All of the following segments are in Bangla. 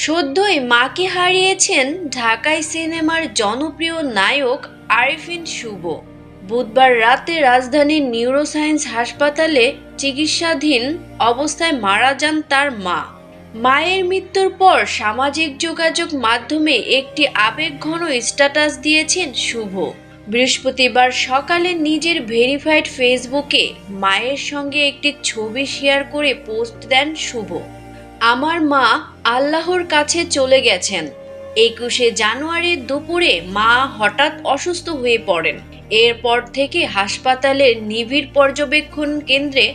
সদ্যই মাকে হারিয়েছেন ঢাকাই সিনেমার জনপ্রিয় নায়ক আরেফিন শুভ। বুধবার রাতে রাজধানীর নিউরোসায়েন্স হাসপাতালে চিকিৎসাধীন অবস্থায় মারা যান তার মা। মায়ের মৃত্যুর পর সামাজিক যোগাযোগ মাধ্যমে একটি আবেগঘন স্ট্যাটাস দিয়েছেন শুভ। বৃহস্পতিবার সকালে নিজের ভেরিফাইড ফেসবুকে মায়ের সঙ্গে একটি ছবি শেয়ার করে পোস্ট দেন শুভ। আমার মা আল্লাহর কাছে চলে গেছেন। 21শে জানুয়ারির দুপুরে মা হঠাৎ অসুস্থ হয়ে পড়েন। এরপর থেকে হাসপাতালের নিবিড় পর্যবেক্ষণ কেন্দ্রে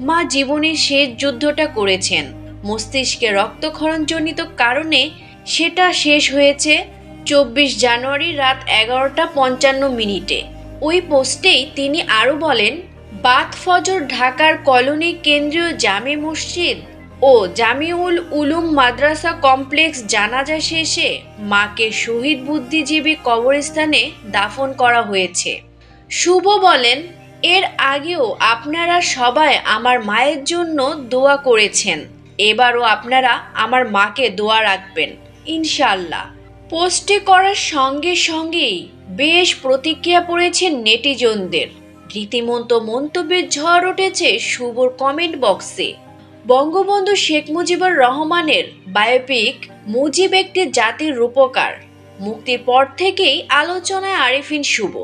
মা জীবনের শেষ যুদ্ধটা করেছেন। মস্তিষ্কে রক্তক্ষরণজনিত কারণে সেটা শেষ হয়েছে 24 জানুয়ারি রাত 11টা 55 মিনিটে। ওই পোস্টেই তিনি আরও বলেন, বাদ ফজর ঢাকার কলোনি কেন্দ্রীয় জামে মসজিদ ও জামিউল উলুম মাদ্রাসা কমপ্লেক্স জানাজা শেষে মাকে শহীদ বুদ্ধিজীবী কবরস্থানে দাফন করা হয়েছে। শুভ বলেন, এর আগেও আপনারা সবাই আমার মায়ের জন্য দোয়া করেছেন। এবারও আপনারা আমার মাকে দোয়া রাখবেন ইনশাআল্লাহ। পোস্টে করার সঙ্গে সঙ্গেই বেশ প্রতিক্রিয়া পড়েছে নেটিজনদের। রীতিমতো মন্তব্যের ঝড় উঠেছে শুভর কমেন্ট বক্সে। বঙ্গবন্ধু শেখ মুজিবুর রহমানের বায়োপিক মুজিব একটি জাতির রূপকার মুক্তির পর থেকেই আলোচনায় আরেফিন শুভ।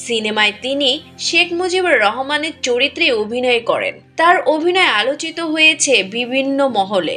সিনেমায় তিনি শেখ মুজিবুর রহমানের চরিত্রে অভিনয় করেন। তার অভিনয় আলোচিত হয়েছে বিভিন্ন মহলে।